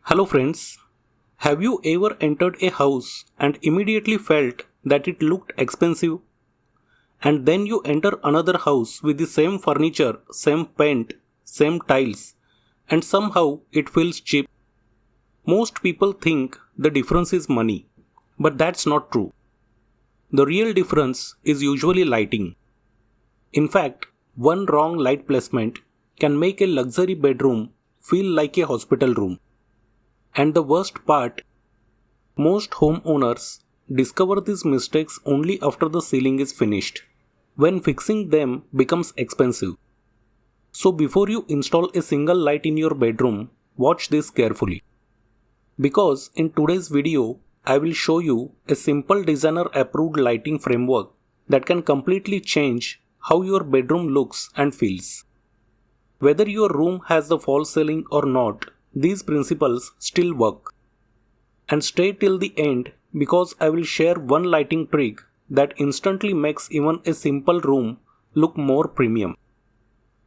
Hello friends, have you ever entered a house and immediately felt that it looked expensive? And then you enter another house with the same furniture, same paint, same tiles, and somehow it feels cheap? Most people think the difference is money, but that's not true. The real difference is usually lighting. In fact, one wrong light placement can make a luxury bedroom feel like a hospital room. And the worst part, most homeowners discover these mistakes only after the ceiling is finished, when fixing them becomes expensive. So before you install a single light in your bedroom, watch this carefully. Because in today's video, I will show you a simple designer approved lighting framework that can completely change how your bedroom looks and feels. Whether your room has the false ceiling or not, these principles still work. And stay till the end because I will share one lighting trick that instantly makes even a simple room look more premium.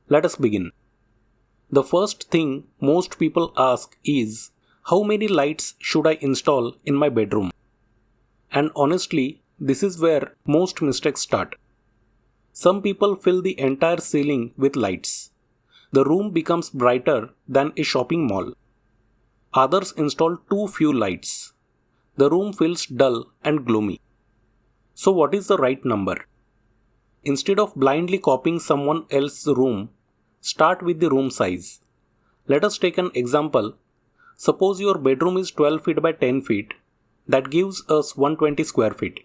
Let us begin. The first thing most people ask is, how many lights should I install in my bedroom? And honestly, this is where most mistakes start. Some people fill the entire ceiling with lights. The room becomes brighter than a shopping mall. Others install too few lights. The room feels dull and gloomy. So what is the right number? Instead of blindly copying someone else's room, start with the room size. Let us take an example. Suppose your bedroom is 12 feet by 10 feet. That gives us 120 square feet.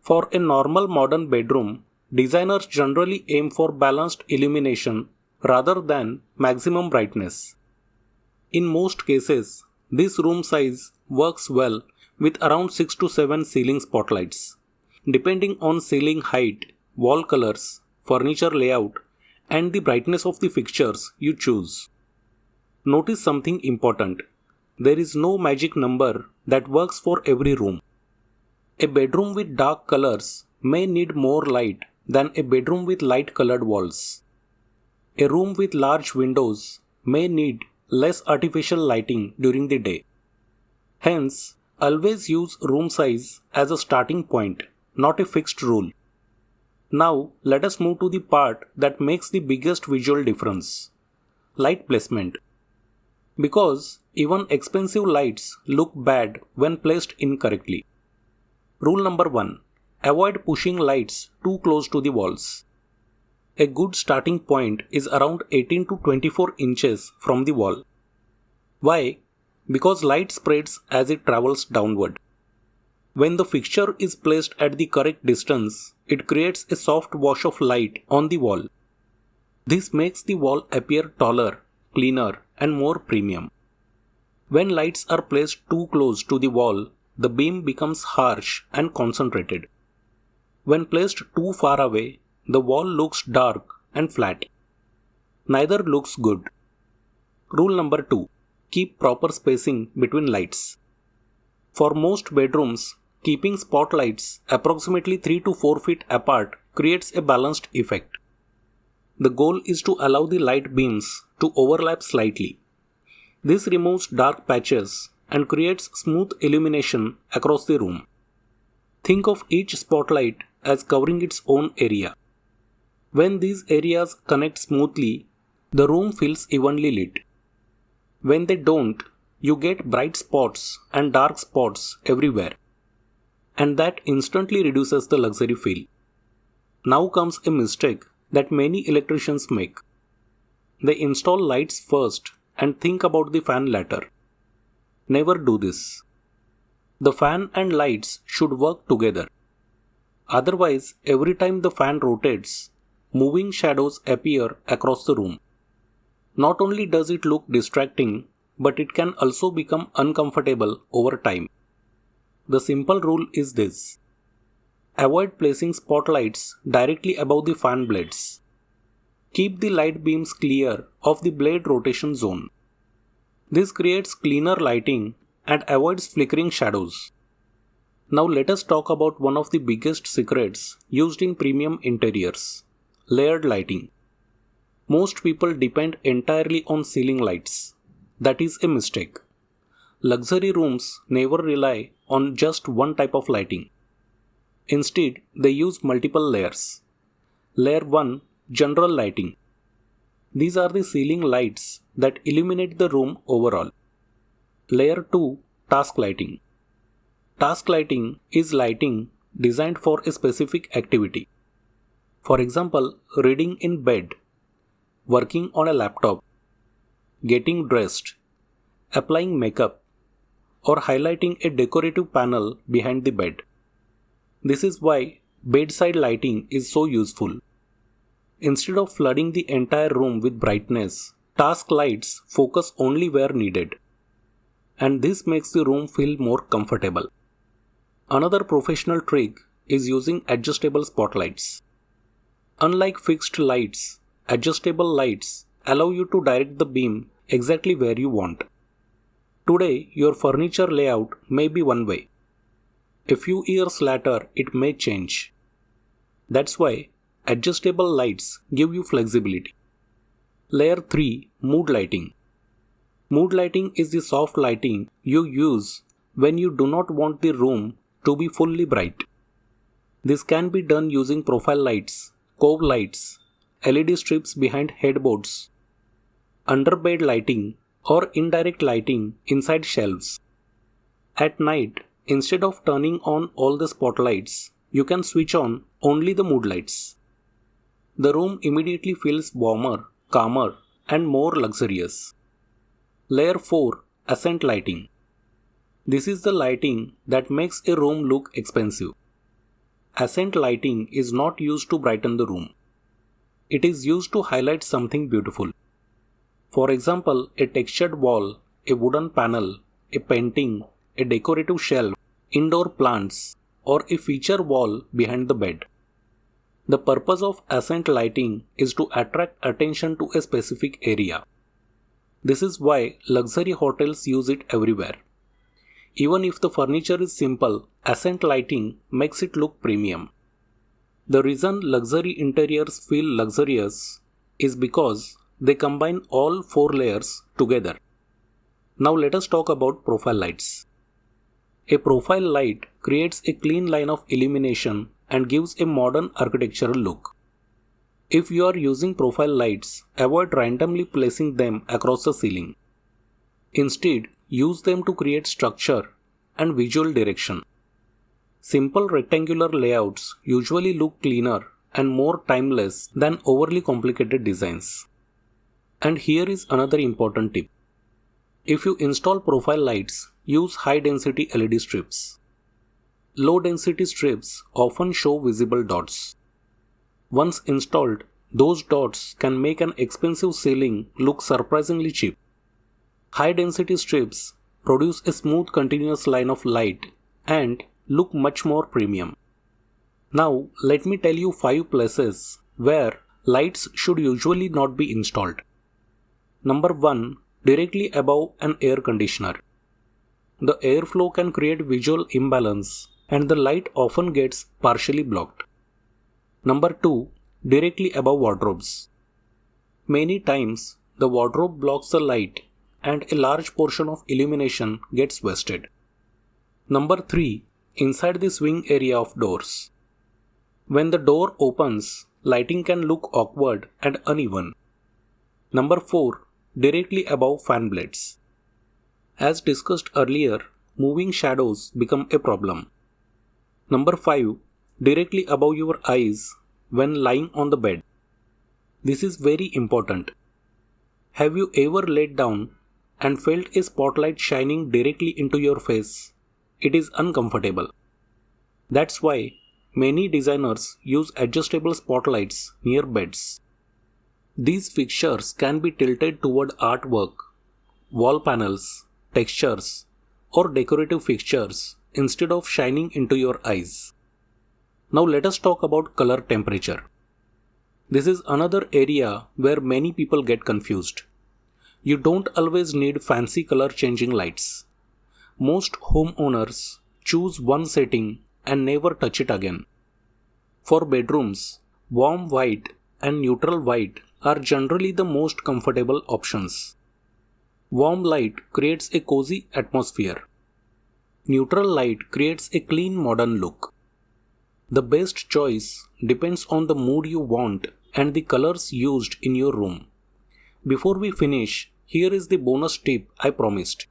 For a normal modern bedroom, designers generally aim for balanced illumination rather than maximum brightness. In most cases, this room size works well with around 6 to 7 ceiling spotlights, depending on ceiling height, wall colors, furniture layout, and the brightness of the fixtures you choose. Notice something important. There is no magic number that works for every room. A bedroom with dark colors may need more light than a bedroom with light colored walls. A room with large windows may need less artificial lighting during the day. Hence, always use room size as a starting point, not a fixed rule. Now, let us move to the part that makes the biggest visual difference. Light placement. Because even expensive lights look bad when placed incorrectly. Rule number 1. Avoid pushing lights too close to the walls. A good starting point is around 18 to 24 inches from the wall. Why? Because light spreads as it travels downward. When the fixture is placed at the correct distance, it creates a soft wash of light on the wall. This makes the wall appear taller, cleaner, and more premium. When lights are placed too close to the wall, the beam becomes harsh and concentrated. When placed too far away, the wall looks dark and flat. Neither looks good. Rule number 2. Keep proper spacing between lights. For most bedrooms, keeping spotlights approximately 3 to 4 feet apart creates a balanced effect. The goal is to allow the light beams to overlap slightly. This removes dark patches and creates smooth illumination across the room. Think of each spotlight as covering its own area. When these areas connect smoothly, the room feels evenly lit. When they don't, you get bright spots and dark spots everywhere. And that instantly reduces the luxury feel. Now comes a mistake that many electricians make. They install lights first and think about the fan later. Never do this. The fan and lights should work together. Otherwise, every time the fan rotates, moving shadows appear across the room. Not only does it look distracting, but it can also become uncomfortable over time. The simple rule is this. Avoid placing spotlights directly above the fan blades. Keep the light beams clear of the blade rotation zone. This creates cleaner lighting and avoids flickering shadows. Now let us talk about one of the biggest secrets used in premium interiors. Layered lighting. Most people depend entirely on ceiling lights. That is a mistake. Luxury rooms never rely on just one type of lighting. Instead, they use multiple layers. Layer 1, General Lighting. These are the ceiling lights that illuminate the room overall. Layer 2, Task Lighting. Task lighting is lighting designed for a specific activity. For example, reading in bed, working on a laptop, getting dressed, applying makeup, or highlighting a decorative panel behind the bed. This is why bedside lighting is so useful. Instead of flooding the entire room with brightness, task lights focus only where needed. And this makes the room feel more comfortable. Another professional trick is using adjustable spotlights. Unlike fixed lights, adjustable lights allow you to direct the beam exactly where you want. Today, your furniture layout may be one way. A few years later, it may change. That's why adjustable lights give you flexibility. Layer 3, Mood Lighting. Mood lighting is the soft lighting you use when you do not want the room to be fully bright. This can be done using profile lights, cove lights, LED strips behind headboards, underbed lighting, or indirect lighting inside shelves. At night, instead of turning on all the spotlights, you can switch on only the mood lights. The room immediately feels warmer, calmer, and more luxurious. Layer 4, Accent Lighting. This is the lighting that makes a room look expensive. Accent lighting is not used to brighten the room. It is used to highlight something beautiful. For example, a textured wall, a wooden panel, a painting, a decorative shelf, indoor plants, or a feature wall behind the bed. The purpose of accent lighting is to attract attention to a specific area. This is why luxury hotels use it everywhere. Even if the furniture is simple, accent lighting makes it look premium. The reason luxury interiors feel luxurious is because they combine all 4 layers together. Now let us talk about profile lights. A profile light creates a clean line of illumination and gives a modern architectural look. If you are using profile lights, avoid randomly placing them across the ceiling. Instead, use them to create structure and visual direction. Simple rectangular layouts usually look cleaner and more timeless than overly complicated designs. And here is another important tip. If you install profile lights, use high-density LED strips. Low-density strips often show visible dots. Once installed, those dots can make an expensive ceiling look surprisingly cheap. High-density strips produce a smooth continuous line of light and look much more premium. Now, let me tell you 5 places where lights should usually not be installed. Number 1. Directly above an air conditioner. The airflow can create visual imbalance and the light often gets partially blocked. Number 2. Directly above wardrobes. Many times, the wardrobe blocks the light and a large portion of illumination gets wasted. Number 3. Inside the swing area of doors. When the door opens, lighting can look awkward and uneven. Number 4. Directly above fan blades. As discussed earlier, moving shadows become a problem. Number 5. Directly above your eyes when lying on the bed. This is very important. Have you ever laid down and felt a spotlight shining directly into your face? It is uncomfortable. That's why many designers use adjustable spotlights near beds. These fixtures can be tilted toward artwork, wall panels, textures, or decorative fixtures instead of shining into your eyes. Now let us talk about color temperature. This is another area where many people get confused. You don't always need fancy color changing lights. Most homeowners choose one setting and never touch it again. For bedrooms, warm white and neutral white are generally the most comfortable options. Warm light creates a cozy atmosphere. Neutral light creates a clean modern look. The best choice depends on the mood you want and the colors used in your room. Before we finish, here is the bonus tip I promised.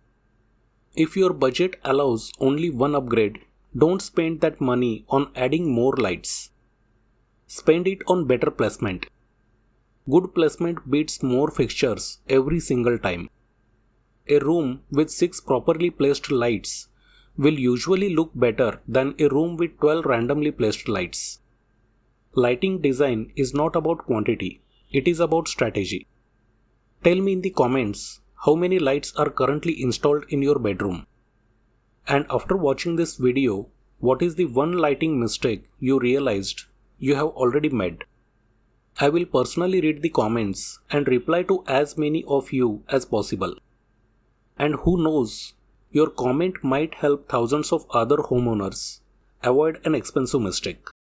If your budget allows only one upgrade, don't spend that money on adding more lights. Spend it on better placement. Good placement beats more fixtures every single time. A room with 6 properly placed lights will usually look better than a room with 12 randomly placed lights. Lighting design is not about quantity, it is about strategy. Tell me in the comments how many lights are currently installed in your bedroom. And after watching this video, what is the one lighting mistake you realized you have already made? I will personally read the comments and reply to as many of you as possible. And who knows, your comment might help thousands of other homeowners avoid an expensive mistake.